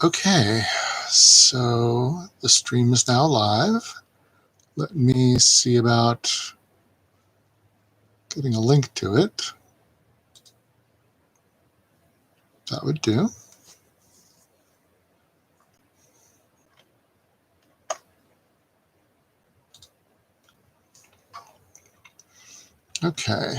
Okay, so the stream is now live. Let me see about getting a link to it. That would do. Okay.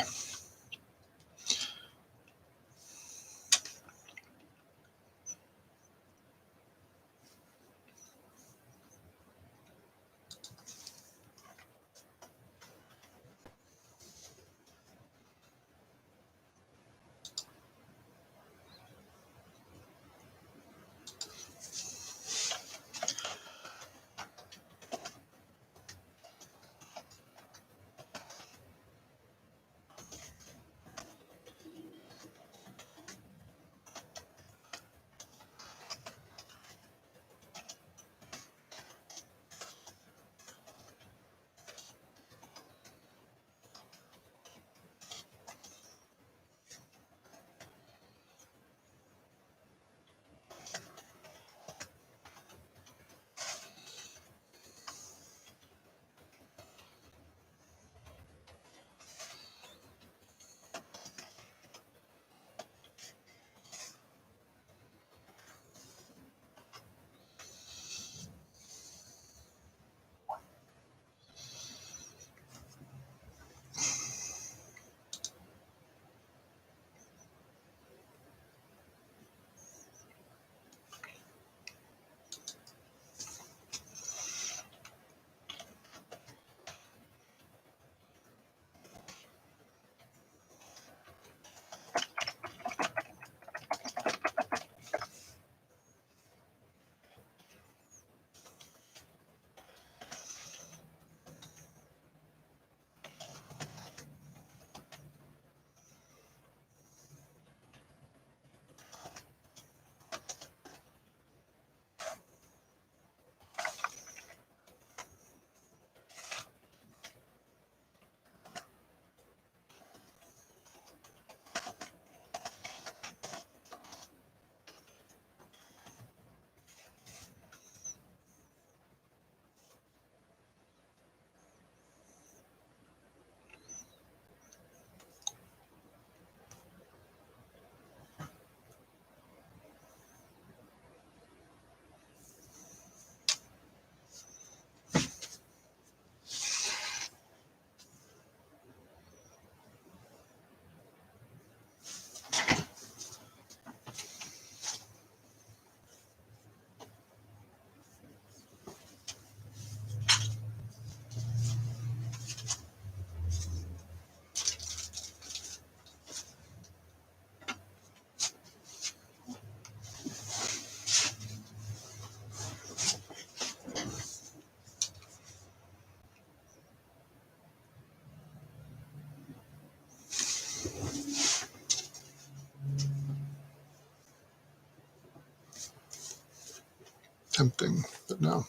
Tempting, but no.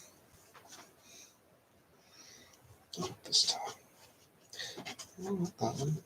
Not this time. Not that one.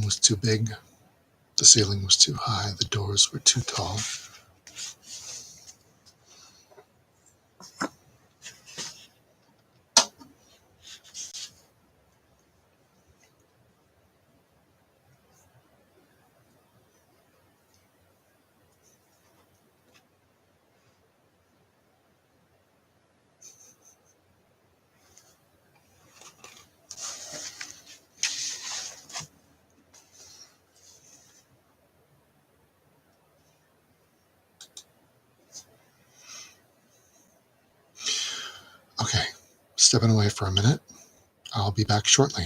room was too big. The ceiling was too high. The doors were too tall. Okay, stepping away for a minute. I'll be back shortly.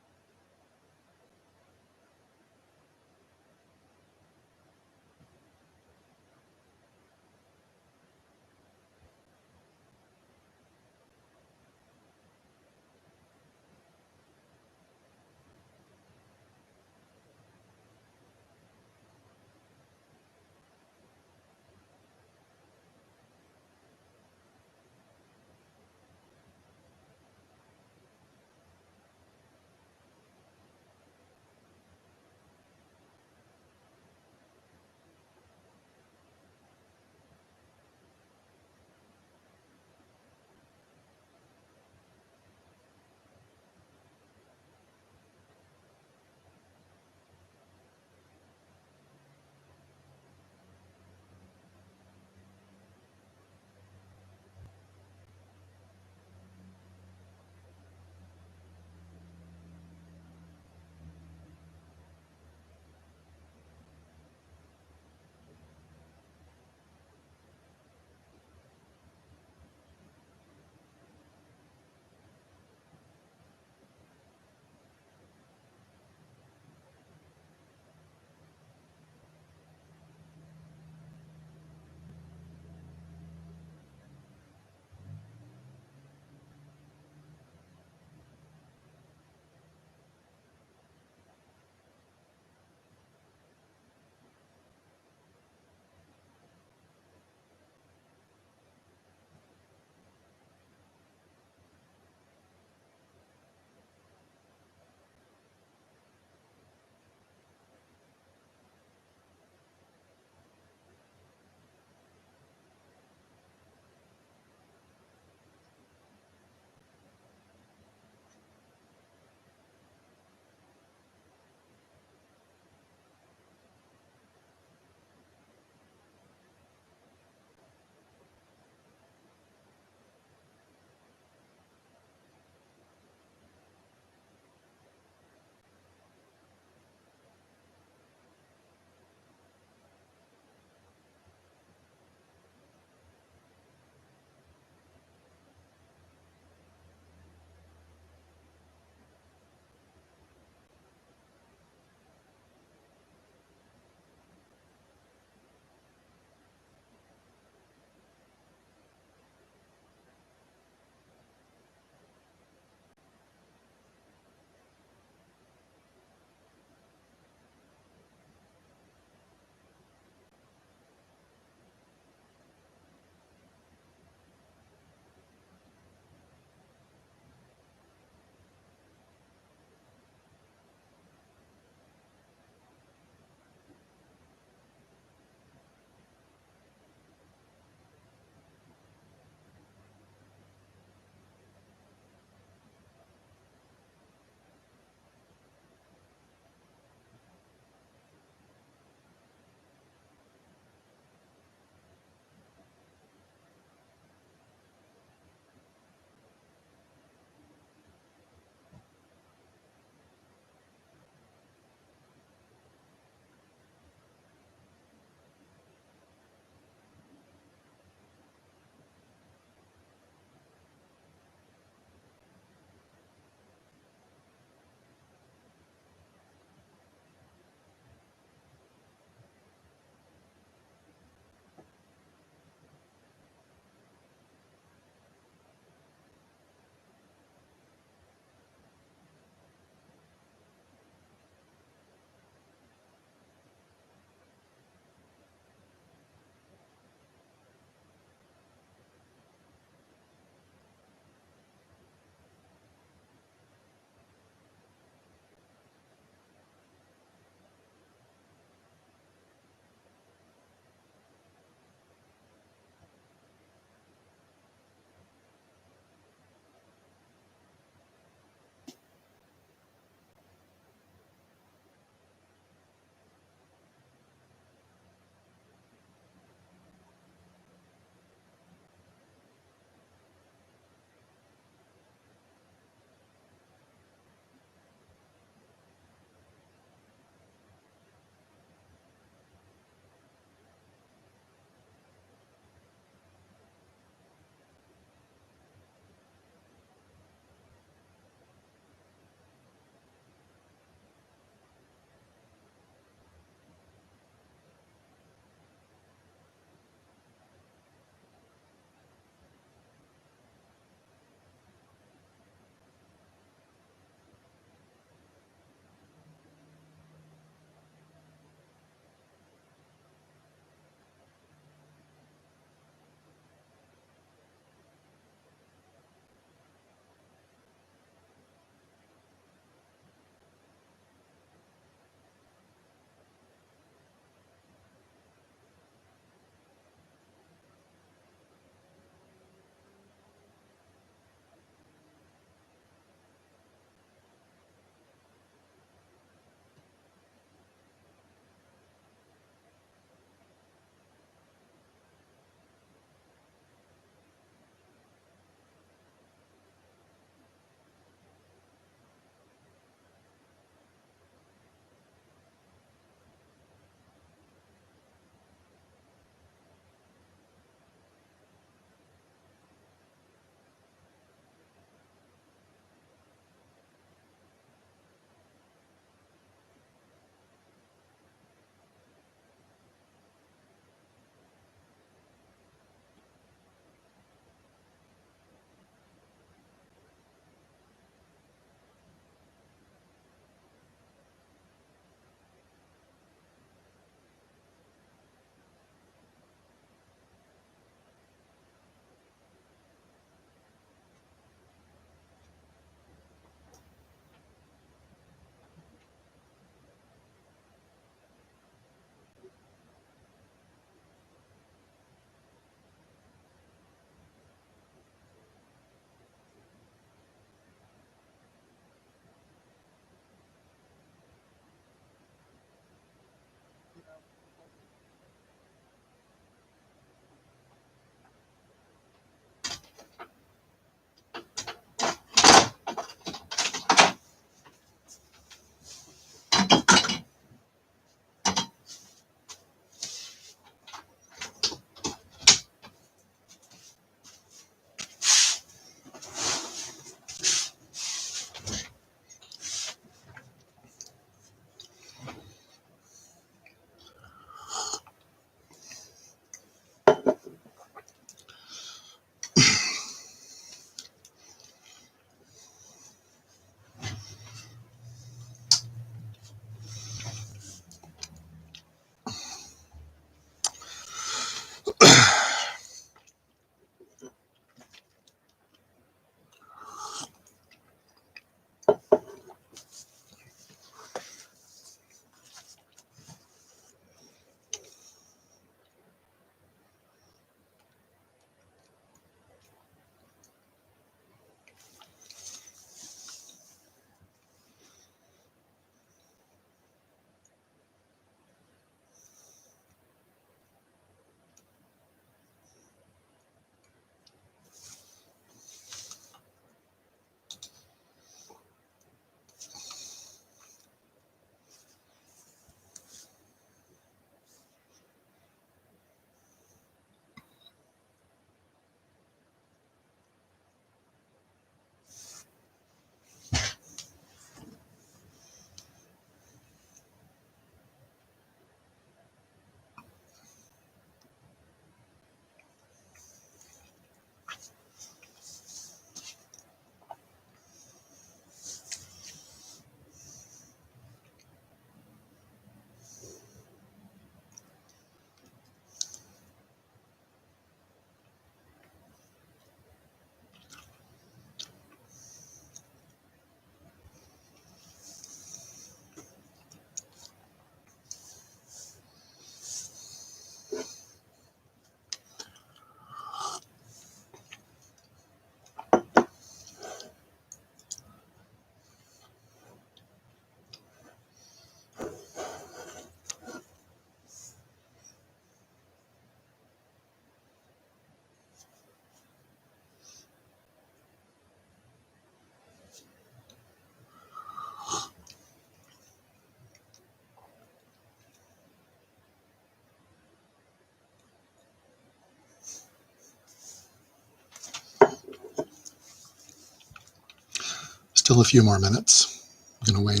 Still a few more minutes. I'm going to wait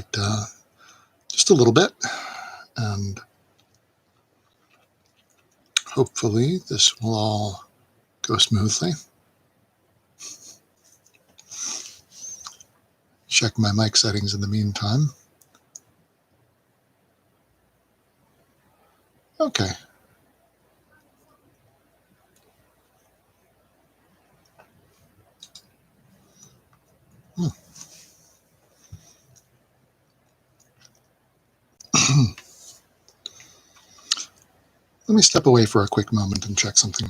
just a little bit, and hopefully this will all go smoothly. Check my mic settings in the meantime. Okay. Let me step away for a quick moment and check something.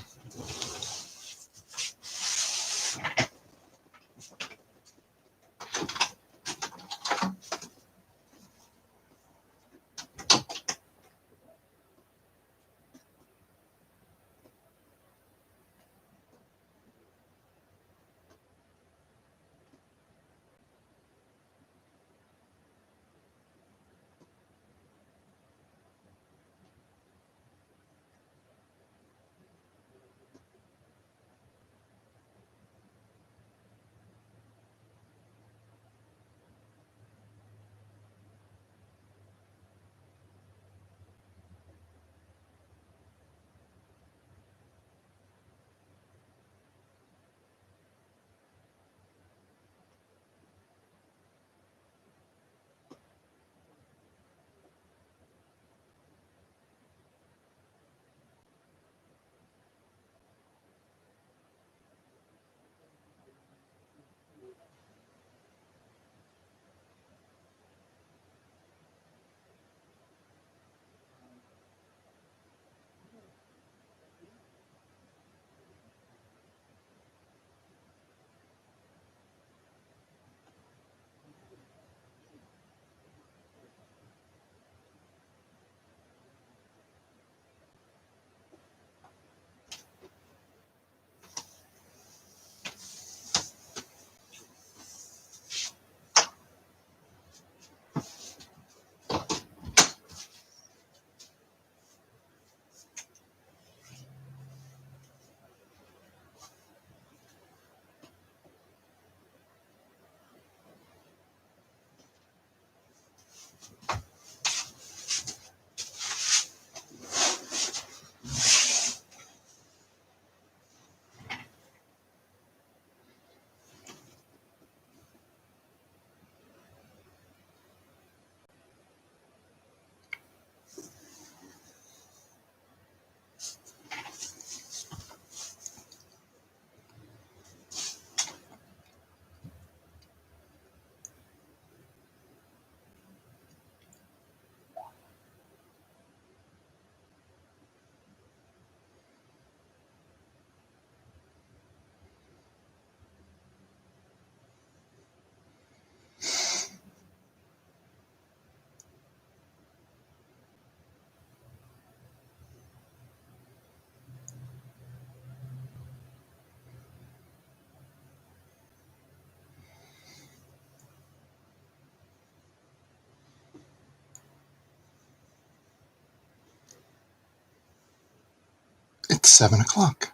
It's 7 o'clock.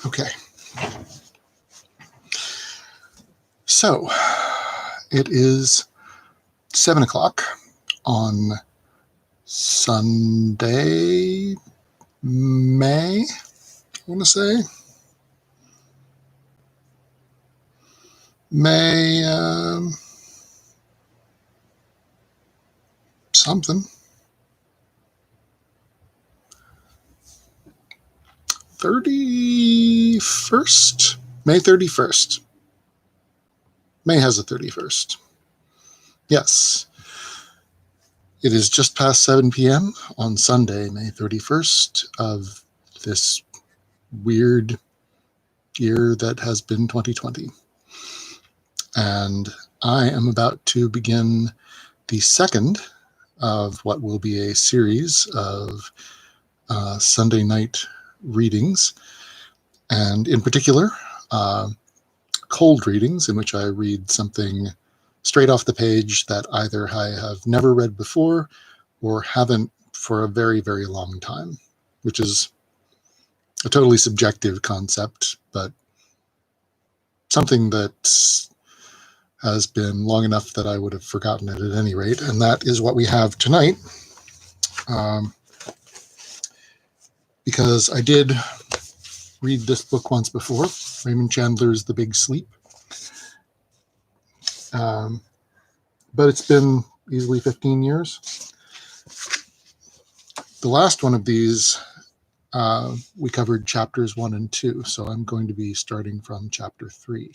Okay. So it is 7 o'clock on Sunday, May, I want to say. May something. 31st? May 31st. May has a 31st. Yes. It is just past 7 p.m. on Sunday, May 31st of this weird year that has been 2020. And I am about to begin the second of what will be a series of Sunday night readings, and in particular, cold readings in which I read something straight off the page that either I have never read before or haven't for a very, very long time, which is a totally subjective concept, but something that has been long enough that I would have forgotten it at any rate, and that is what we have tonight. Because I did read this book once before, Raymond Chandler's The Big Sleep. But it's been easily 15 years. The last one of these, we covered chapters 1 and 2, so I'm going to be starting from chapter 3.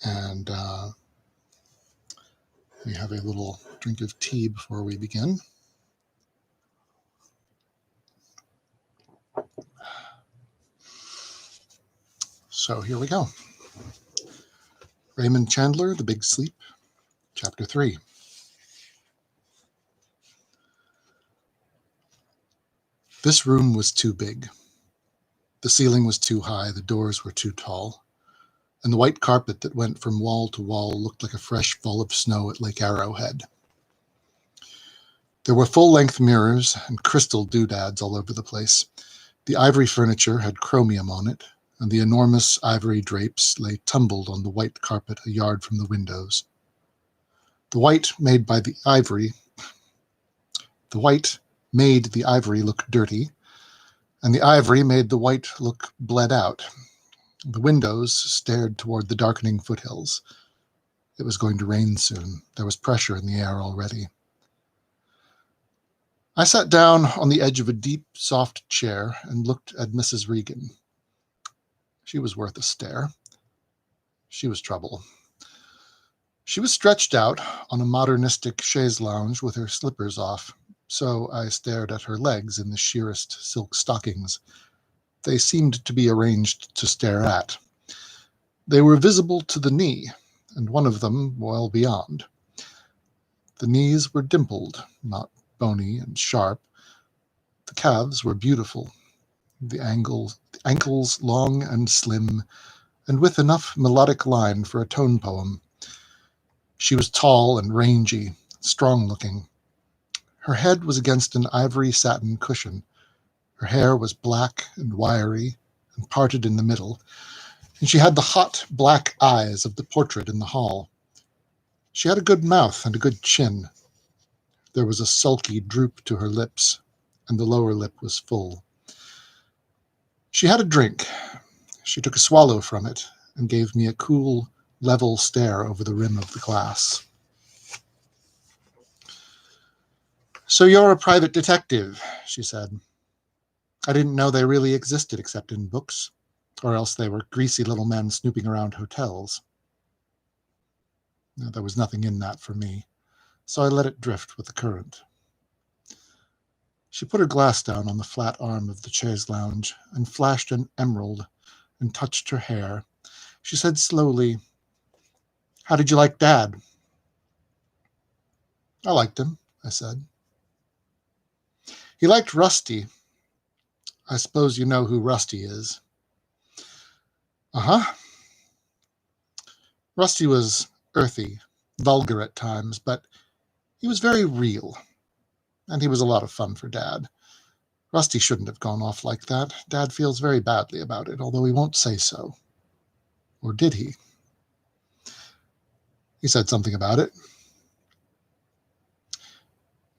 And we have a little drink of tea before we begin. So here we go. Raymond Chandler, The Big Sleep, chapter 3. This room was too big. The ceiling was too high, the doors were too tall, and the white carpet that went from wall to wall looked like a fresh fall of snow at Lake Arrowhead. There were full-length mirrors and crystal doodads all over the place. The ivory furniture had chromium on it, and the enormous ivory drapes lay tumbled on the white carpet a yard from the windows. The white made the ivory look dirty, and the ivory made the white look bled out. The windows stared toward the darkening foothills. It was going to rain soon. There was pressure in the air already. I sat down on the edge of a deep, soft chair and looked at Mrs. Regan. She was worth a stare. She was trouble. She was stretched out on a modernistic chaise lounge with her slippers off, so I stared at her legs in the sheerest silk stockings. They seemed to be arranged to stare at. They were visible to the knee, and one of them well beyond. The knees were dimpled, not bony and sharp. The calves were beautiful, the ankles long and slim, and with enough melodic line for a tone poem. She was tall and rangy, strong-looking. Her head was against an ivory satin cushion. Her hair was black and wiry and parted in the middle, and she had the hot, black eyes of the portrait in the hall. She had a good mouth and a good chin. There was a sulky droop to her lips, and the lower lip was full. She had a drink. She took a swallow from it and gave me a cool, level stare over the rim of the glass. "So you're a private detective," she said. "I didn't know they really existed except in books, or else they were greasy little men snooping around hotels." There was nothing in that for me, so I let it drift with the current. She put her glass down on the flat arm of the chaise lounge and flashed an emerald and touched her hair. She said slowly, "How did you like Dad?" "I liked him," I said. "He liked Rusty. I suppose you know who Rusty is." "Uh-huh." Rusty was earthy, vulgar at times, but he was very real, and he was a lot of fun for Dad. Rusty shouldn't have gone off like that. Dad feels very badly about it, although he won't say so. Or did he? He said something about it.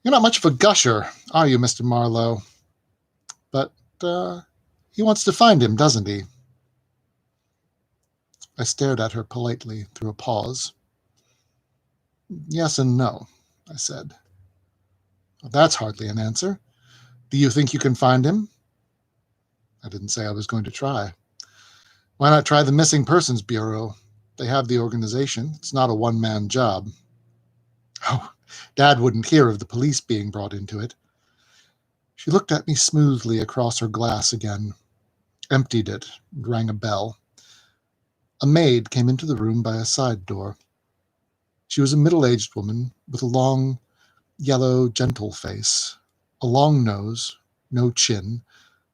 "You're not much of a gusher, are you, Mr. Marlowe? But he wants to find him, doesn't he?" I stared at her politely through a pause. "Yes and no," I said. "Well, that's hardly an answer. Do you think you can find him?" I didn't say I was going to try. "Why not try the Missing Persons Bureau? They have the organization. It's not a one-man job." "Oh, Dad wouldn't hear of the police being brought into it." She looked at me smoothly across her glass again, emptied it, and rang a bell. A maid came into the room by a side door. She was a middle-aged woman with a long, yellow, gentle face, a long nose, no chin,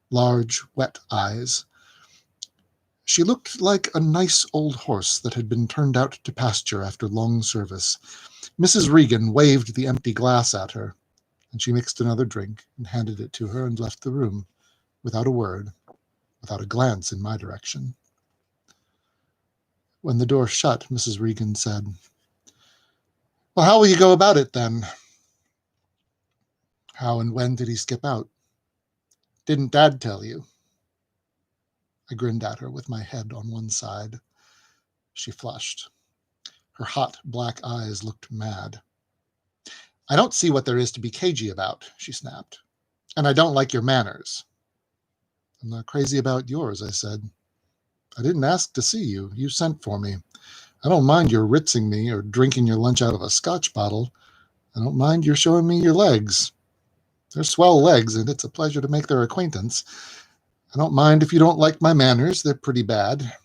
large, wet eyes. She looked like a nice old horse that had been turned out to pasture after long service. Mrs. Regan waved the empty glass at her, and she mixed another drink and handed it to her and left the room, without a word, without a glance in my direction. When the door shut, Mrs. Regan said, "Well, how will you go about it, then?" "How and when did he skip out?" "Didn't Dad tell you?" I grinned at her with my head on one side. She flushed. Her hot black eyes looked mad. "I don't see what there is to be cagey about," she snapped. "And I don't like your manners." "I'm not crazy about yours," I said. "I didn't ask to see you. You sent for me. I don't mind your ritzing me or drinking your lunch out of a Scotch bottle. I don't mind your showing me your legs. They're swell legs, and it's a pleasure to make their acquaintance. I don't mind if you don't like my manners. They're pretty bad.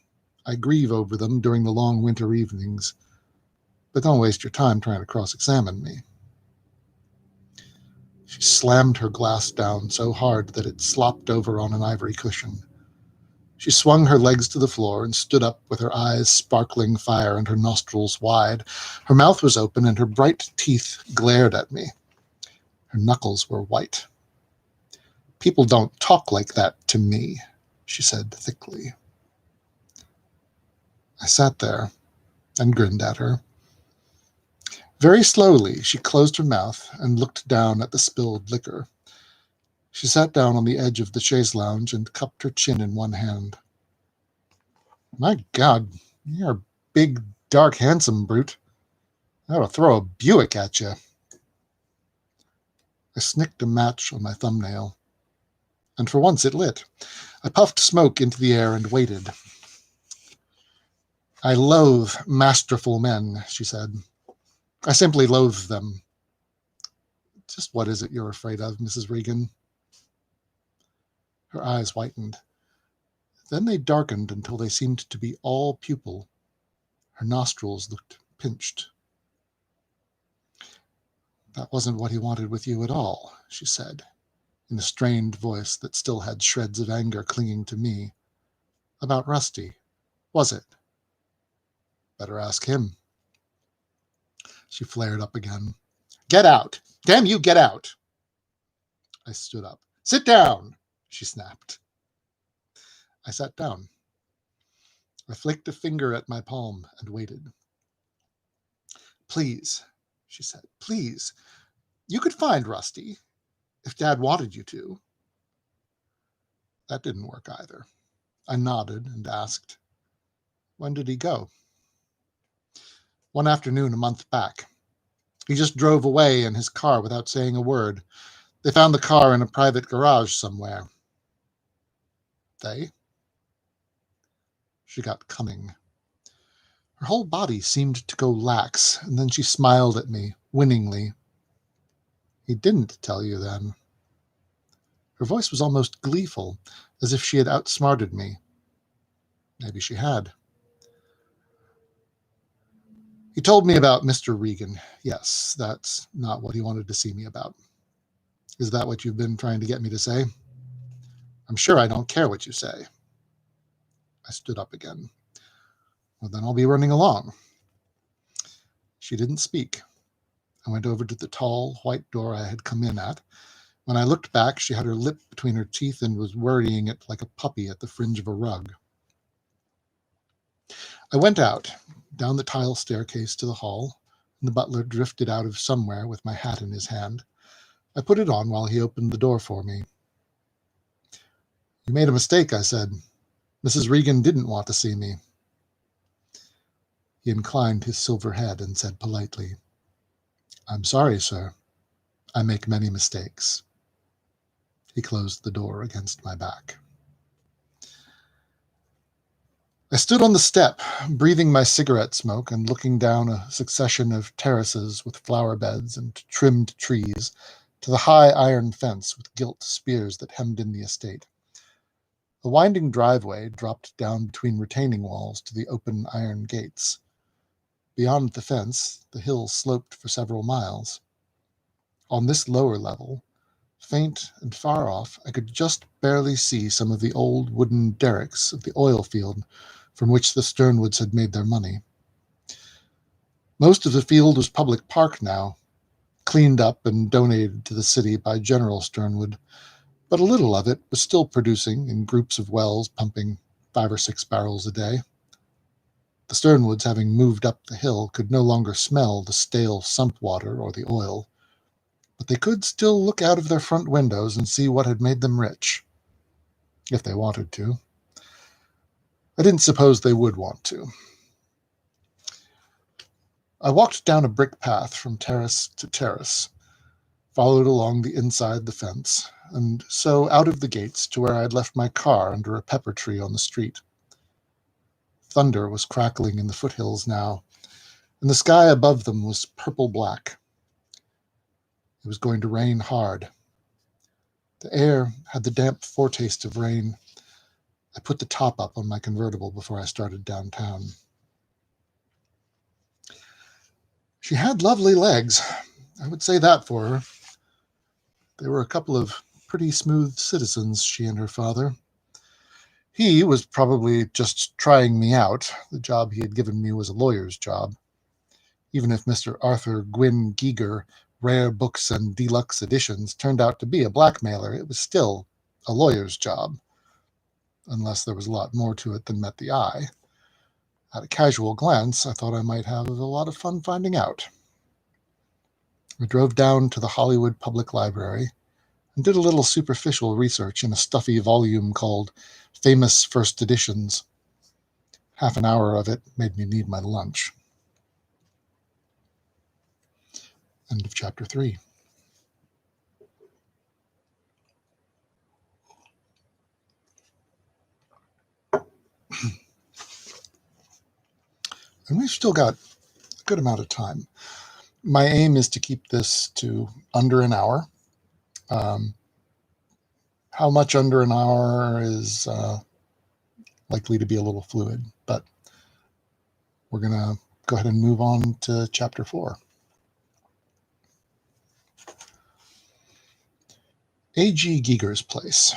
I grieve over them during the long winter evenings. But don't waste your time trying to cross-examine me." She slammed her glass down so hard that it slopped over on an ivory cushion. She swung her legs to the floor and stood up with her eyes sparkling fire and her nostrils wide. Her mouth was open and her bright teeth glared at me. Her knuckles were white. "People don't talk like that to me," she said thickly. I sat there and grinned at her. Very slowly, she closed her mouth and looked down at the spilled liquor. She sat down on the edge of the chaise lounge and cupped her chin in one hand. "My God, you're a big, dark, handsome brute. I ought to throw a Buick at you." I snicked a match on my thumbnail, and for once it lit. I puffed smoke into the air and waited. "I loathe masterful men," she said. "I simply loathe them." "Just what is it you're afraid of, Mrs. Regan?" Her eyes whitened. Then they darkened until they seemed to be all pupil. Her nostrils looked pinched. "That wasn't what he wanted with you at all," she said, in a strained voice that still had shreds of anger clinging to me. "About Rusty, was it?" "Better ask him." She flared up again. "Get out! Damn you, get out!" I stood up. "Sit down!" she snapped. I sat down. I flicked a finger at my palm and waited. "Please," she said, "please. You could find Rusty, if Dad wanted you to." That didn't work either. I nodded and asked, "When did he go?" "One afternoon a month back. He just drove away in his car without saying a word. They found the car in a private garage somewhere." "They?" She got cunning. Her whole body seemed to go lax, and then she smiled at me, winningly. "He didn't tell you, then?" Her voice was almost gleeful, as if she had outsmarted me. Maybe she had. "He told me about Mr. Regan. Yes, that's not what he wanted to see me about." "Is that what you've been trying to get me to say?" "I'm sure I don't care what you say." I stood up again. "Well, then I'll be running along." She didn't speak. I went over to the tall, white door I had come in at. When I looked back, she had her lip between her teeth and was worrying it like a puppy at the fringe of a rug. I went out, down the tile staircase to the hall, and the butler drifted out of somewhere with my hat in his hand. I put it on while he opened the door for me. "You made a mistake," I said. "Mrs. Regan didn't want to see me." He inclined his silver head and said politely, "I'm sorry, sir. I make many mistakes." He closed the door against my back. I stood on the step, breathing my cigarette smoke and looking down a succession of terraces with flower beds and trimmed trees to the high iron fence with gilt spears that hemmed in the estate. The winding driveway dropped down between retaining walls to the open iron gates. Beyond the fence, the hill sloped for several miles. On this lower level, faint and far off, I could just barely see some of the old wooden derricks of the oil field from which the Sternwoods had made their money. Most of the field was public park now, cleaned up and donated to the city by General Sternwood, but a little of it was still producing in groups of wells pumping 5 or 6 barrels a day. The Sternwoods, having moved up the hill, could no longer smell the stale sump water or the oil, but they could still look out of their front windows and see what had made them rich, if they wanted to. I didn't suppose they would want to. I walked down a brick path from terrace to terrace, followed along the inside the fence, and so out of the gates to where I had left my car under a pepper tree on the street. Thunder was crackling in the foothills now, and the sky above them was purple-black. It was going to rain hard. The air had the damp foretaste of rain. I put the top up on my convertible before I started downtown. She had lovely legs. I would say that for her. They were a couple of pretty smooth citizens, she and her father. He was probably just trying me out. The job he had given me was a lawyer's job. Even if Mr. Arthur Gwynne Giger, Rare Books and Deluxe Editions, turned out to be a blackmailer, it was still a lawyer's job, unless there was a lot more to it than met the eye. At a casual glance, I thought I might have a lot of fun finding out. We drove down to the Hollywood Public Library and did a little superficial research in a stuffy volume called Famous First Editions. Half an hour of it made me need my lunch. End of chapter 3. And we've still got a good amount of time. My aim is to keep this to under an hour. How much under an hour is likely to be a little fluid, but we're going to go ahead and move on to chapter 4. A.G. Giger's place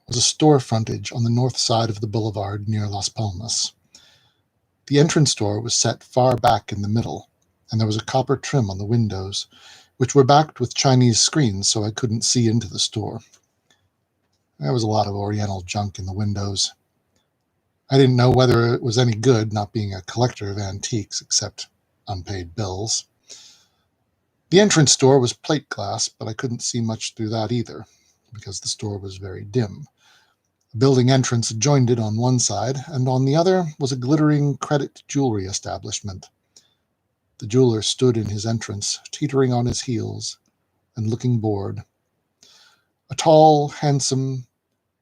was a store frontage on the north side of the boulevard near Las Palmas. The entrance door was set far back in the middle, and there was a copper trim on the windows, which were backed with Chinese screens so I couldn't see into the store. There was a lot of Oriental junk in the windows. I didn't know whether it was any good, not being a collector of antiques except unpaid bills. The entrance door was plate glass, but I couldn't see much through that either, because the store was very dim. A building entrance adjoined it on one side, and on the other was a glittering credit jewelry establishment. The jeweler stood in his entrance, teetering on his heels and looking bored. A tall, handsome,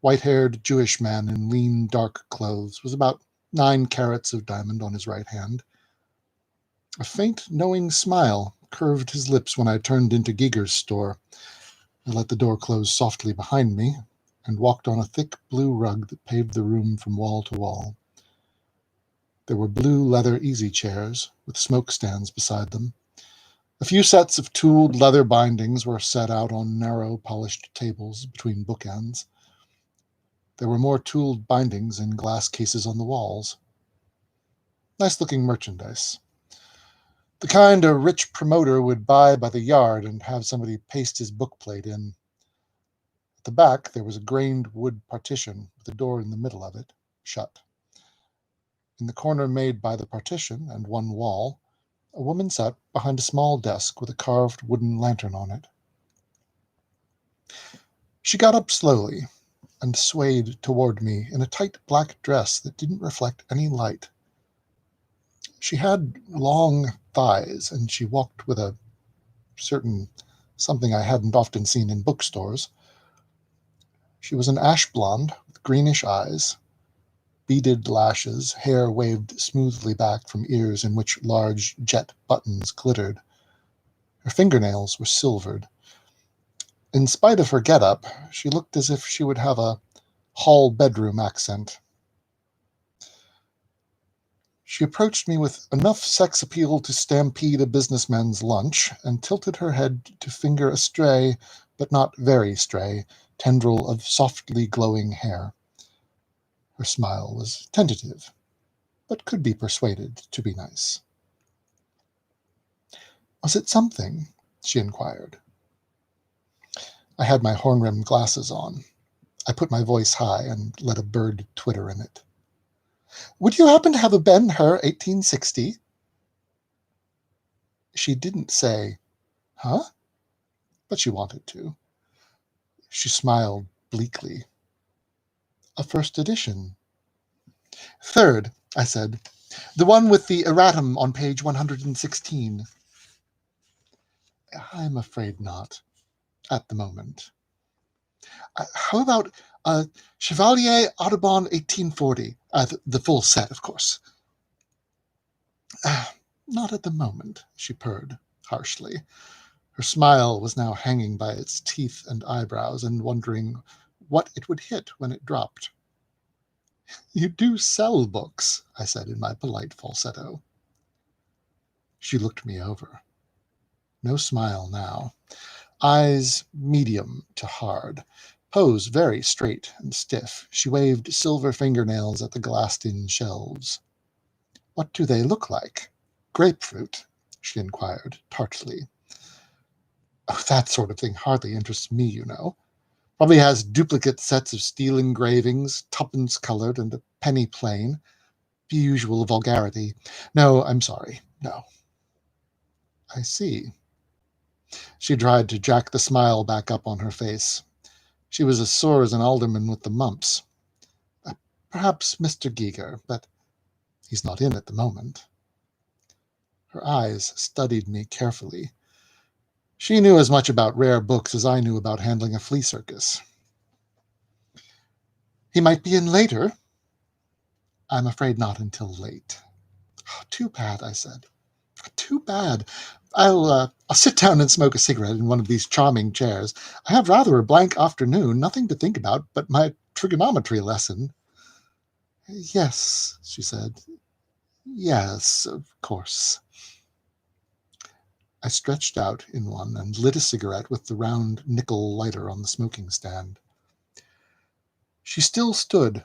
white-haired Jewish man in lean, dark clothes was about 9 carats of diamond on his right hand. A faint, knowing smile curved his lips when I turned into Giger's store. I let the door close softly behind me and walked on a thick blue rug that paved the room from wall to wall. There were blue leather easy chairs with smoke stands beside them. A few sets of tooled leather bindings were set out on narrow, polished tables between bookends. There were more tooled bindings in glass cases on the walls. Nice-looking merchandise. The kind a rich promoter would buy by the yard and have somebody paste his bookplate in. At the back, there was a grained wood partition with a door in the middle of it, shut. In the corner made by the partition and one wall, a woman sat behind a small desk with a carved wooden lantern on it. She got up slowly and swayed toward me in a tight black dress that didn't reflect any light. She had long thighs, and she walked with a certain something I hadn't often seen in bookstores. She was an ash blonde with greenish eyes, beaded lashes, hair waved smoothly back from ears in which large jet buttons glittered. Her fingernails were silvered. In spite of her get-up, she looked as if she would have a hall bedroom accent. She approached me with enough sex appeal to stampede a businessman's lunch and tilted her head to finger a stray, but not very stray, tendril of softly glowing hair. Her smile was tentative, but could be persuaded to be nice. "Was it something?" she inquired. I had my horn-rimmed glasses on. I put my voice high and let a bird twitter in it. Would you happen to have a Ben-Hur 1860? She didn't say, huh? But she wanted to. She smiled bleakly. A first edition. Third, I said. The one with the erratum on page 116. I'm afraid not. At the moment. How about Chevalier Audubon 1840? The full set, of course. Not at the moment, she purred harshly. Her smile was now hanging by its teeth and eyebrows and wondering what it would hit when it dropped. You do sell books, I said in my polite falsetto. She looked me over. No smile now. Eyes medium to hard. Pose very straight and stiff. She waved silver fingernails at the glassed-in shelves. What do they look like? Grapefruit, she inquired, tartly. Oh, that sort of thing hardly interests me, you know. Probably has duplicate sets of steel engravings, tuppence colored and a penny plain. The usual vulgarity. No, I'm sorry. No. I see. She tried to jack the smile back up on her face. She was as sore as an alderman with the mumps. Perhaps Mr. Giger, but he's not in at the moment. Her eyes studied me carefully. She knew as much about rare books as I knew about handling a flea circus. He might be in later. I'm afraid not until late. Oh, too bad, I said. Too bad. I'll sit down and smoke a cigarette in one of these charming chairs. I have rather a blank afternoon, nothing to think about but my trigonometry lesson. Yes, she said. Yes, of course. I stretched out in one and lit a cigarette with the round nickel lighter on the smoking stand. She still stood,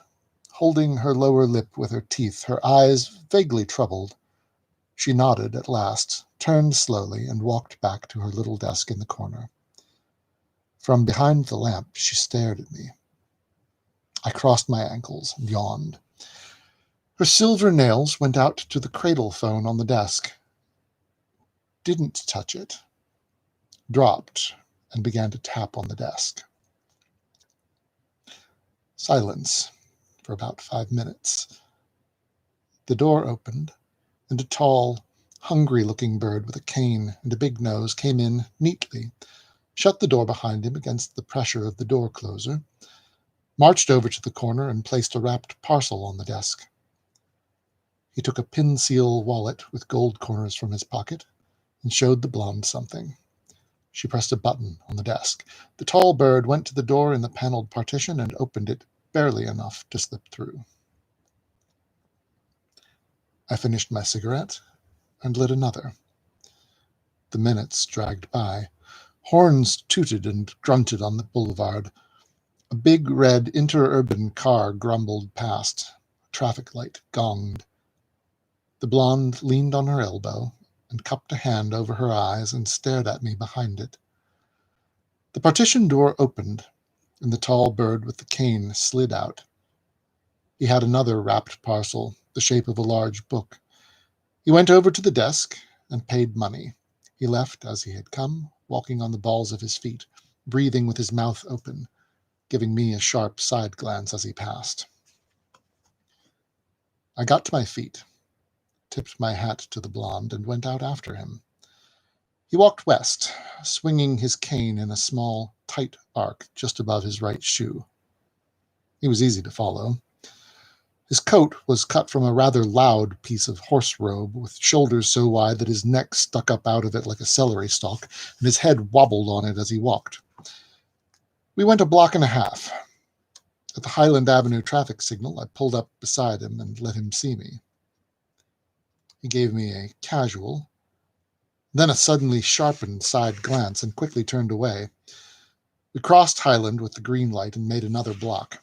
holding her lower lip with her teeth, her eyes vaguely troubled. She nodded at last, turned slowly, and walked back to her little desk in the corner. From behind the lamp, she stared at me. I crossed my ankles and yawned. Her silver nails went out to the cradle phone on the desk. Didn't touch it. Dropped and began to tap on the desk. Silence for about 5 minutes. The door opened, and a tall, hungry-looking bird with a cane and a big nose came in neatly, shut the door behind him against the pressure of the door closer, marched over to the corner and placed a wrapped parcel on the desk. He took a pin-seal wallet with gold corners from his pocket and showed the blonde something. She pressed a button on the desk. The tall bird went to the door in the paneled partition and opened it barely enough to slip through. I finished my cigarette and lit another. The minutes dragged by. Horns tooted and grunted on the boulevard. A big red interurban car grumbled past. A traffic light gonged. The blonde leaned on her elbow and cupped a hand over her eyes and stared at me behind it. The partition door opened, and the tall bird with the cane slid out. He had another wrapped parcel, the shape of a large book. He went over to the desk and paid money. He left as he had come, walking on the balls of his feet, breathing with his mouth open, giving me a sharp side glance as he passed. I got to my feet, tipped my hat to the blonde, and went out after him. He walked west, swinging his cane in a small, tight arc just above his right shoe. He was easy to follow. His coat was cut from a rather loud piece of horse robe, with shoulders so wide that his neck stuck up out of it like a celery stalk, and his head wobbled on it as he walked. We went a block and a half. At the Highland Avenue traffic signal, I pulled up beside him and let him see me. He gave me a casual, then a suddenly sharpened side glance, and quickly turned away. We crossed Highland with the green light and made another block.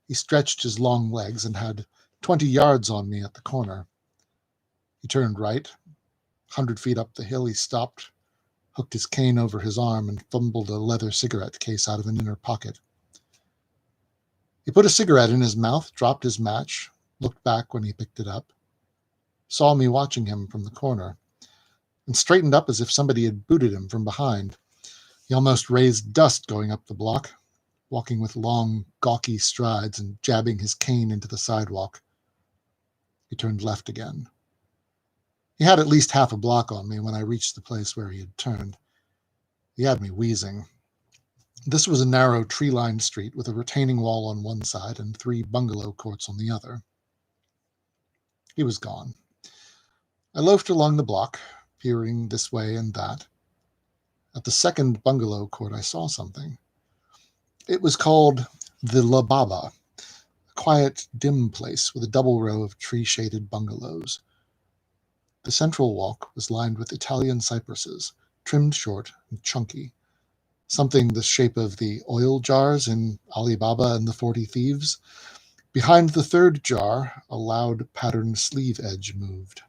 He stretched his long legs and had 20 yards on me at the corner. He turned right. 100 feet up the hill, he stopped, hooked his cane over his arm, and fumbled a leather cigarette case out of an inner pocket. He put a cigarette in his mouth, dropped his match, looked back when he picked it up, saw me watching him from the corner, and straightened up as if somebody had booted him from behind. He almost raised dust going up the block, walking with long, gawky strides and jabbing his cane into the sidewalk. He turned left again. He had at least half a block on me when I reached the place where he had turned. He had me wheezing. This was a narrow, tree-lined street with a retaining wall on one side and 3 bungalow courts on the other. He was gone. I loafed along the block, peering this way and that. At the second bungalow court, I saw something. It was called the La Baba, a quiet, dim place with a double row of tree-shaded bungalows. The central walk was lined with Italian cypresses, trimmed short and chunky, something the shape of the oil jars in Ali Baba and the 40 Thieves. Behind the third jar, a loud patterned sleeve edge moved.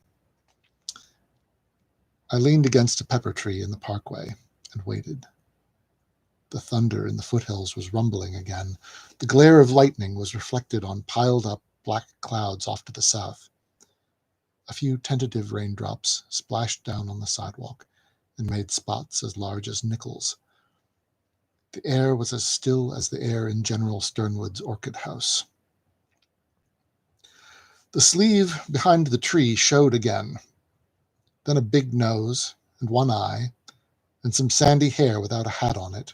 I leaned against a pepper tree in the parkway and waited. The thunder in the foothills was rumbling again. The glare of lightning was reflected on piled-up black clouds off to the south. A few tentative raindrops splashed down on the sidewalk and made spots as large as nickels. The air was as still as the air in General Sternwood's orchid house. The sleeve behind the tree showed again, then a big nose and one eye, and some sandy hair without a hat on it.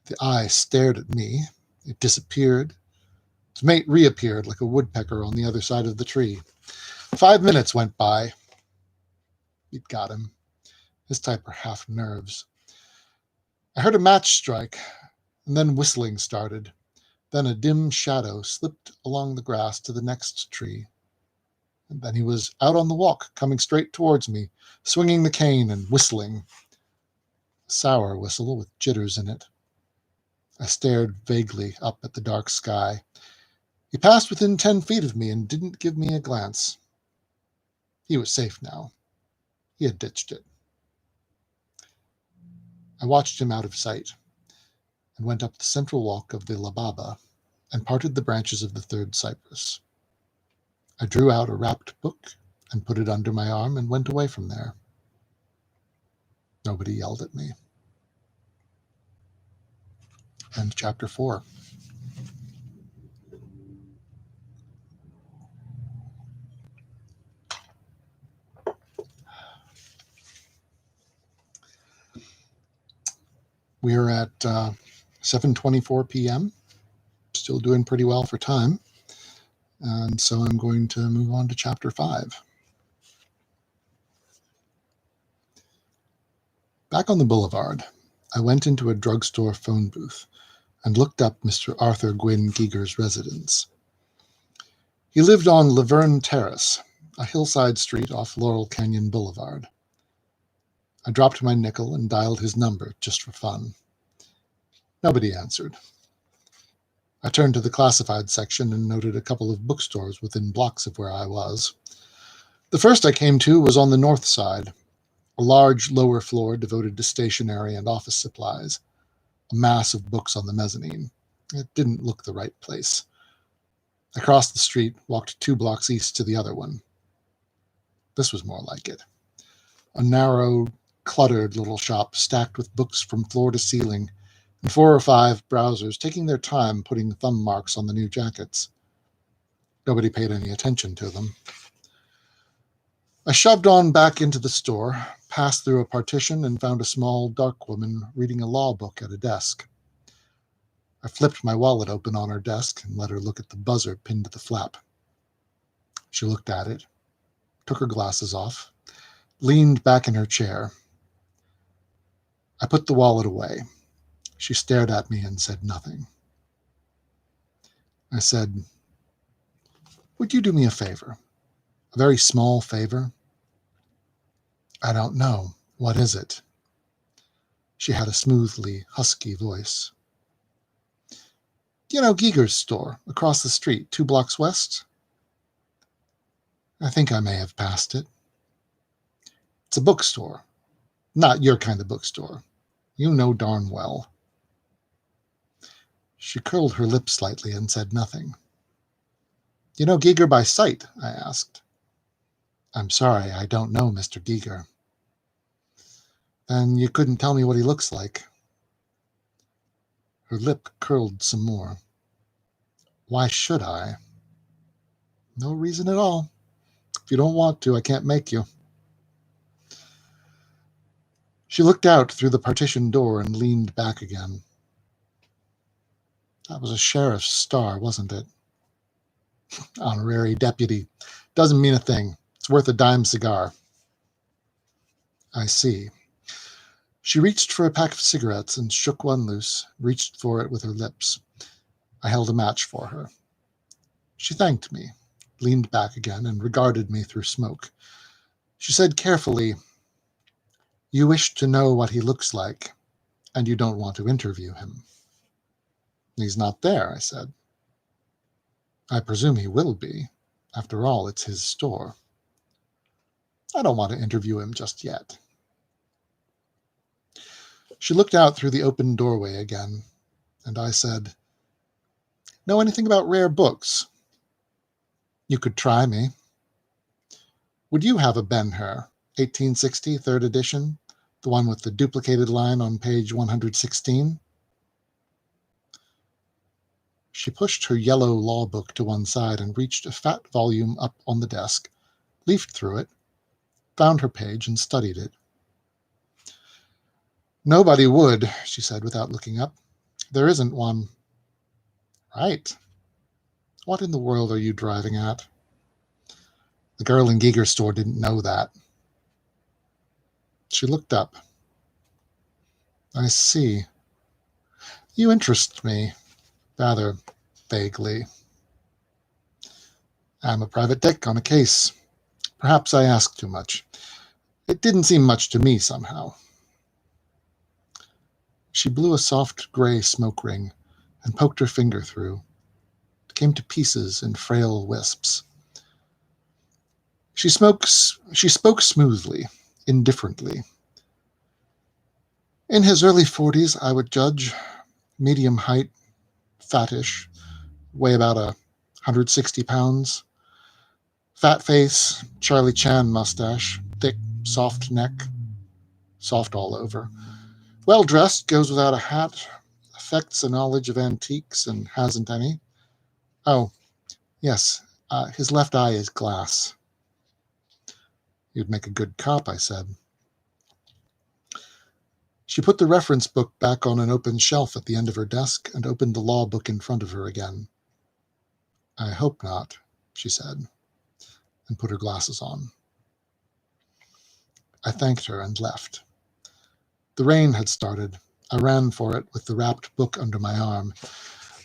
The eye stared at me. It disappeared. Its mate reappeared like a woodpecker on the other side of the tree. 5 minutes went by. He'd got him. His type are half nerves. I heard a match strike, and then whistling started. Then a dim shadow slipped along the grass to the next tree. And then he was out on the walk, coming straight towards me, swinging the cane and whistling. A sour whistle with jitters in it. I stared vaguely up at the dark sky. He passed within 10 feet of me and didn't give me a glance. He was safe now. He had ditched it. I watched him out of sight and went up the central walk of the La Baba and parted the branches of the third cypress. I drew out a wrapped book and put it under my arm and went away from there. Nobody yelled at me. End chapter 4. We are at 7:24 p.m. Still doing pretty well for time. And so I'm going to move on to chapter 5. Back on the boulevard, I went into a drugstore phone booth and looked up Mr. Arthur Gwynn Giger's residence. He lived on Laverne Terrace, a hillside street off Laurel Canyon Boulevard. I dropped my nickel and dialed his number just for fun. Nobody answered. I turned to the classified section and noted a couple of bookstores within blocks of where I was. The first I came to was on the north side, a large lower floor devoted to stationery and office supplies, a mass of books on the mezzanine. It didn't look the right place. I crossed the street, walked 2 blocks east to the other one. This was more like it. A narrow, cluttered little shop stacked with books from floor to ceiling, and 4 or 5 browsers taking their time putting thumb marks on the new jackets. Nobody paid any attention to them. I shoved on back into the store, passed through a partition, and found a small, dark woman reading a law book at a desk. I flipped my wallet open on her desk and let her look at the buzzer pinned to the flap. She looked at it, took her glasses off, leaned back in her chair. I put the wallet away. She stared at me and said nothing. I said, "Would you do me a favor? A very small favor?" "I don't know. What is it?" She had a smoothly husky voice. "Do you know Giger's store, across the street, 2 blocks west?" "I think I may have passed it." "It's a bookstore. Not your kind of bookstore. You know darn well." She curled her lips slightly and said nothing. You know Giger by sight? I asked. I'm sorry, I don't know Mr. Giger. Then you couldn't tell me what he looks like. Her lip curled some more. Why should I? No reason at all. If you don't want to, I can't make you. She looked out through the partition door and leaned back again. That was a sheriff's star, wasn't it? Honorary deputy. Doesn't mean a thing. It's worth a dime cigar. I see. She reached for a pack of cigarettes and shook one loose, reached for it with her lips. I held a match for her. She thanked me, leaned back again, and regarded me through smoke. She said carefully, You wish to know what he looks like, and you don't want to interview him. He's not there, I said. I presume he will be. After all, it's his store. I don't want to interview him just yet. She looked out through the open doorway again, and I said, Know anything about rare books? You could try me. Would you have a Ben-Hur, 1860, 3rd edition, the one with the duplicated line on page 116? She pushed her yellow law book to one side and reached a fat volume up on the desk, leafed through it, found her page, and studied it. Nobody would, she said without looking up. There isn't one. Right. What in the world are you driving at? The girl in Giger's store didn't know that. She looked up. I see. You interest me, rather vaguely. I'm a private dick on a case. Perhaps I ask too much. It didn't seem much to me somehow. She blew a soft gray smoke ring and poked her finger through. It came to pieces in frail wisps. She spoke smoothly, indifferently. In his early 40s, I would judge, medium height, fattish, weigh about 160 pounds. Fat face, Charlie Chan mustache, thick, soft neck, soft all over. Well-dressed, goes without a hat, affects a knowledge of antiques and hasn't any. Oh, yes, his left eye is glass. You'd make a good cop, I said. She put the reference book back on an open shelf at the end of her desk and opened the law book in front of her again. I hope not, she said, and put her glasses on. I thanked her and left. The rain had started. I ran for it with the wrapped book under my arm.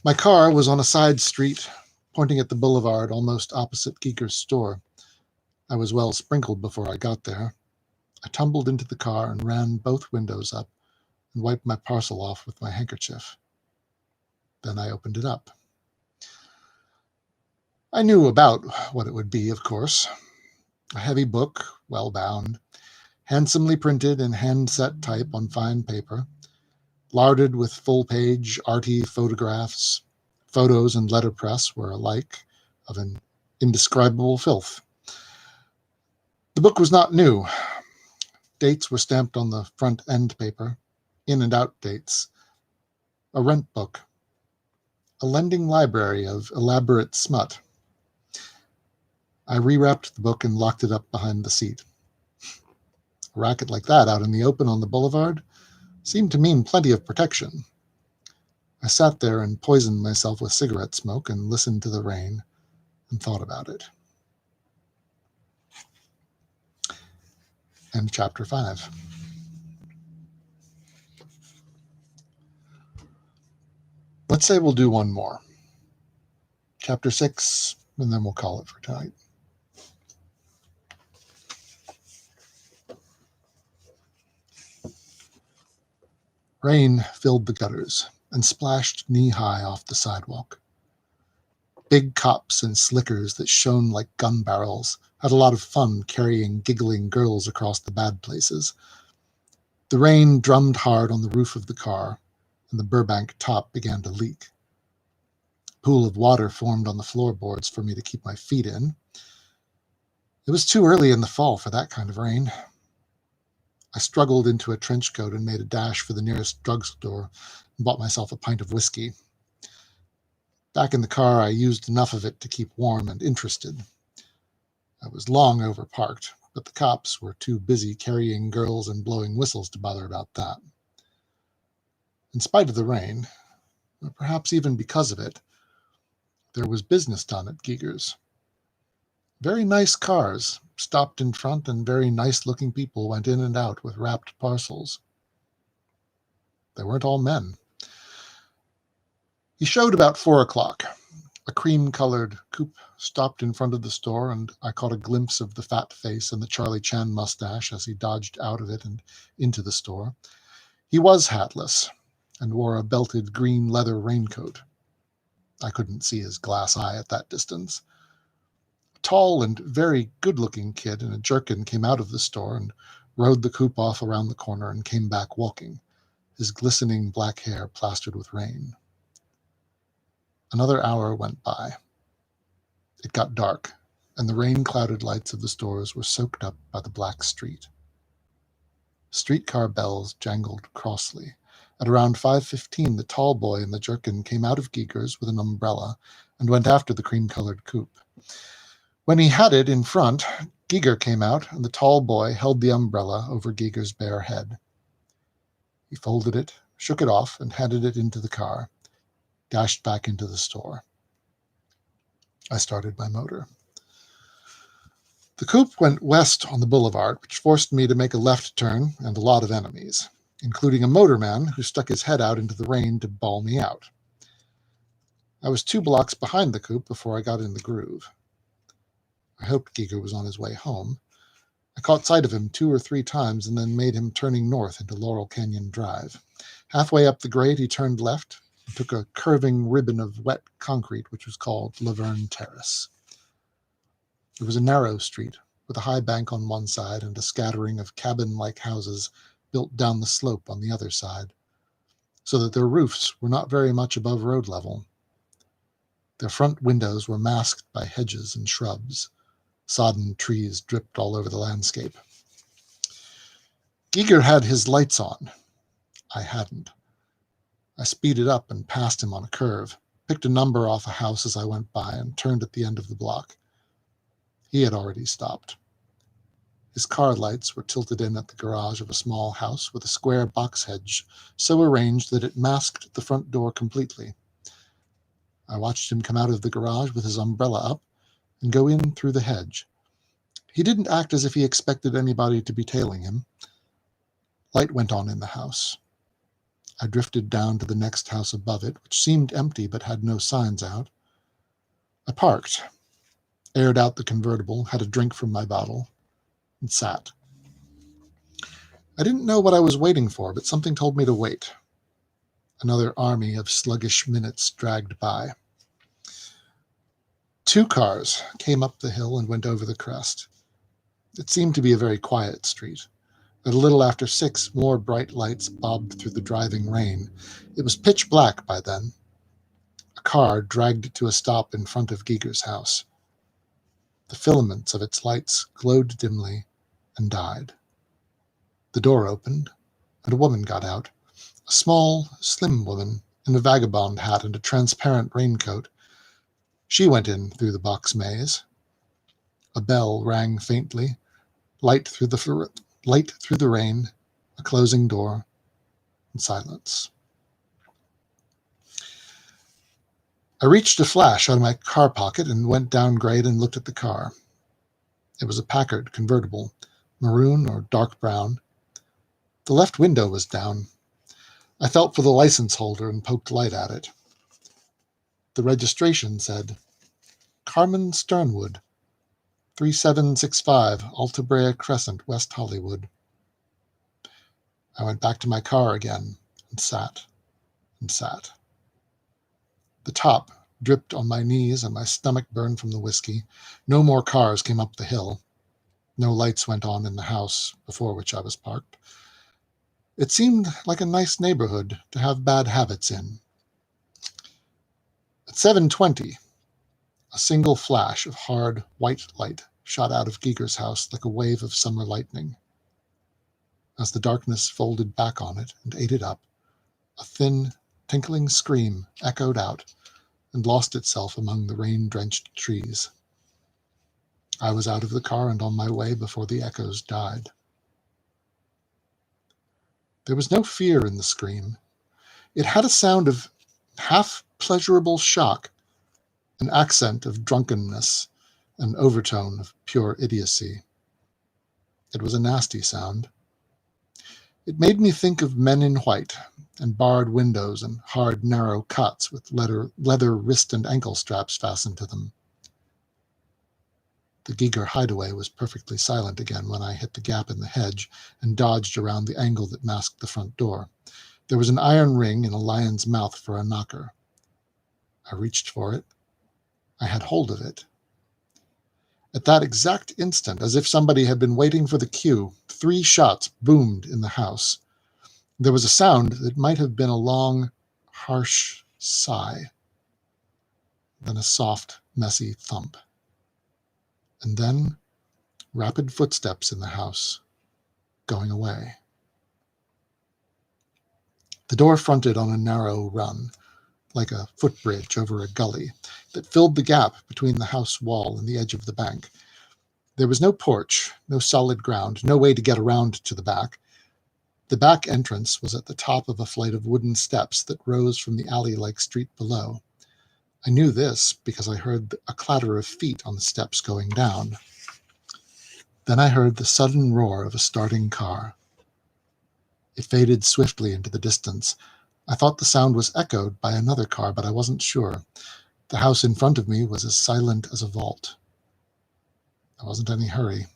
My car was on a side street, pointing at the boulevard almost opposite Giger's store. I was well sprinkled before I got there. I tumbled into the car and ran both windows up and wiped my parcel off with my handkerchief. Then I opened it up. I knew about what it would be, of course. A heavy book, well bound, handsomely printed in hand-set type on fine paper, larded with full-page, arty photographs. Photos and letterpress were alike of an indescribable filth. The book was not new. Dates were stamped on the front end paper, in and out dates. A rent book. A lending library of elaborate smut. I rewrapped the book and locked it up behind the seat. A racket like that out in the open on the boulevard seemed to mean plenty of protection. I sat there and poisoned myself with cigarette smoke and listened to the rain and thought about it. And chapter 5. Let's say we'll do one more. Chapter 6, and then we'll call it for tonight. Rain filled the gutters and splashed knee-high off the sidewalk. Big cops and slickers that shone like gun barrels had a lot of fun carrying giggling girls across the bad places. The rain drummed hard on the roof of the car, and the Burbank top began to leak. pool of water formed on the floorboards for me to keep my feet in. It was too early in the fall for that kind of rain. I struggled into a trench coat and made a dash for the nearest drugstore and bought myself a pint of whiskey. Back in the car, I used enough of it to keep warm and interested. I was long overparked, but the cops were too busy carrying girls and blowing whistles to bother about that. In spite of the rain, or perhaps even because of it, there was business done at Giger's. Very nice cars stopped in front, and very nice-looking people went in and out with wrapped parcels. They weren't all men. He showed about 4 o'clock. A cream-colored coupe stopped in front of the store, and I caught a glimpse of the fat face and the Charlie Chan mustache as he dodged out of it and into the store. He was hatless and wore a belted green leather raincoat. I couldn't see his glass eye at that distance. A tall and very good-looking kid in a jerkin came out of the store and rode the coupe off around the corner and came back walking, his glistening black hair plastered with rain. Another hour went by. It got dark, and the rain-clouded lights of the stores were soaked up by the black street. Streetcar bells jangled crossly. At around 5:15, the tall boy in the jerkin came out of Giger's with an umbrella and went after the cream-colored coupe. When he had it in front, Giger came out, and the tall boy held the umbrella over Giger's bare head. He folded it, shook it off, and handed it into the car, dashed back into the store. I started my motor. The coupe went west on the boulevard, which forced me to make a left turn and a lot of enemies, including a motorman who stuck his head out into the rain to bawl me out. I was 2 blocks behind the coupe before I got in the groove. I hoped Giger was on his way home. I caught sight of him 2 or 3 times and then made him turning north into Laurel Canyon Drive. Halfway up the grade, he turned left and took a curving ribbon of wet concrete, which was called Laverne Terrace. It was a narrow street with a high bank on one side and a scattering of cabin-like houses built down the slope on the other side, so that their roofs were not very much above road level. Their front windows were masked by hedges and shrubs. Sodden trees dripped all over the landscape. Giger had his lights on. I hadn't. I speeded up and passed him on a curve, picked a number off a house as I went by, and turned at the end of the block. He had already stopped. His car lights were tilted in at the garage of a small house with a square box hedge so arranged that it masked the front door completely. I watched him come out of the garage with his umbrella up and go in through the hedge. He didn't act as if he expected anybody to be tailing him. Light went on in the house. I drifted down to the next house above it, which seemed empty but had no signs out. I parked, aired out the convertible, had a drink from my bottle, and sat. I didn't know what I was waiting for, but something told me to wait. Another army of sluggish minutes dragged by. 2 cars came up the hill and went over the crest. It seemed to be a very quiet street. At a little after 6, more bright lights bobbed through the driving rain. It was pitch black by then. A car dragged to a stop in front of Giger's house. The filaments of its lights glowed dimly and died. The door opened, and a woman got out, a small, slim woman in a vagabond hat and a transparent raincoat. She went in through the box maze. A bell rang faintly, light through the rain, a closing door, and silence. I reached a flash out of my car pocket and went down grade and looked at the car. It was a Packard convertible, maroon or dark brown. The left window was down. I felt for the license holder and poked light at it. The registration said, Carmen Sternwood, 3765 Alta Brea Crescent, West Hollywood. I went back to my car again and sat and sat. The top dripped on my knees and my stomach burned from the whiskey. No more cars came up the hill. No lights went on in the house before which I was parked. It seemed like a nice neighborhood to have bad habits in. At 7:20, a single flash of hard white light shot out of Giger's house like a wave of summer lightning. As the darkness folded back on it and ate it up, a thin, tinkling scream echoed out and lost itself among the rain-drenched trees. I was out of the car and on my way before the echoes died. There was no fear in the scream. It had a sound of half-pleasurable shock, an accent of drunkenness, an overtone of pure idiocy. It was a nasty sound. It made me think of men in white, and barred windows and hard, narrow cuts with leather wrist and ankle straps fastened to them. The Giger hideaway was perfectly silent again when I hit the gap in the hedge and dodged around the angle that masked the front door. There was an iron ring in a lion's mouth for a knocker. I reached for it. I had hold of it. At that exact instant, as if somebody had been waiting for the cue, 3 shots boomed in the house. There was a sound that might have been a long, harsh sigh, then a soft, messy thump. And then rapid footsteps in the house, going away. The door fronted on a narrow run, like a footbridge over a gully, that filled the gap between the house wall and the edge of the bank. There was no porch, no solid ground, no way to get around to the back. The back entrance was at the top of a flight of wooden steps that rose from the alley-like street below. I knew this because I heard a clatter of feet on the steps going down. Then I heard the sudden roar of a starting car. It faded swiftly into the distance. I thought the sound was echoed by another car, but I wasn't sure. The house in front of me was as silent as a vault. There wasn't any hurry.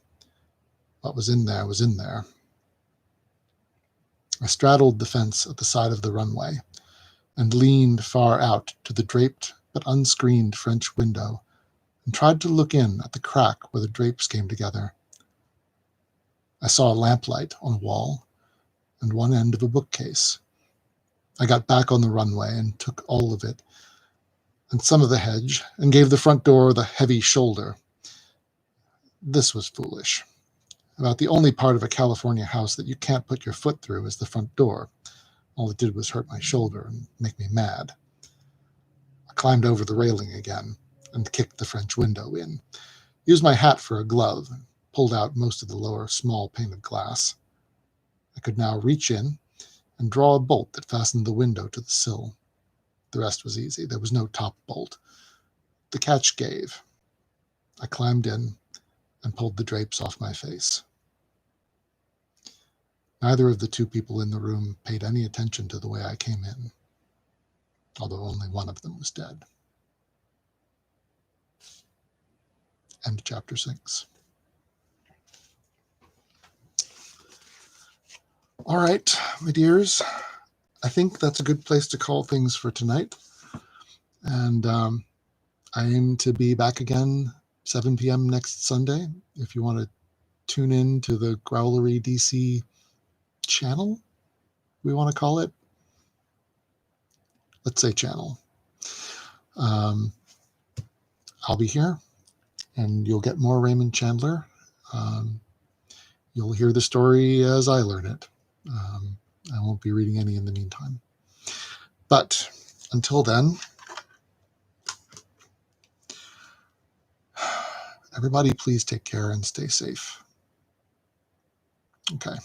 What was in there was in there. I straddled the fence at the side of the runway and leaned far out to the draped but unscreened French window and tried to look in at the crack where the drapes came together. I saw a lamplight on a wall and one end of a bookcase. I got back on the runway and took all of it and some of the hedge and gave the front door the heavy shoulder. This was foolish. About the only part of a California house that you can't put your foot through is the front door. All it did was hurt my shoulder and make me mad. I climbed over the railing again and kicked the French window in, used my hat for a glove, and pulled out most of the lower small pane of glass. I could now reach in and draw a bolt that fastened the window to the sill. The rest was easy. There was no top bolt. The catch gave. I climbed in and pulled the drapes off my face. Neither of the 2 people in the room paid any attention to the way I came in, although only one of them was dead. End chapter 6. All right, my dears, I think that's a good place to call things for tonight. And I aim to be back again 7 p.m. next Sunday. If you want to tune in to the Growlery DC channel, we want to call it. Let's say channel. I'll be here, and you'll get more Raymond Chandler. You'll hear the story as I learn it. I won't be reading any in the meantime. But until then, everybody please take care and stay safe. Okay.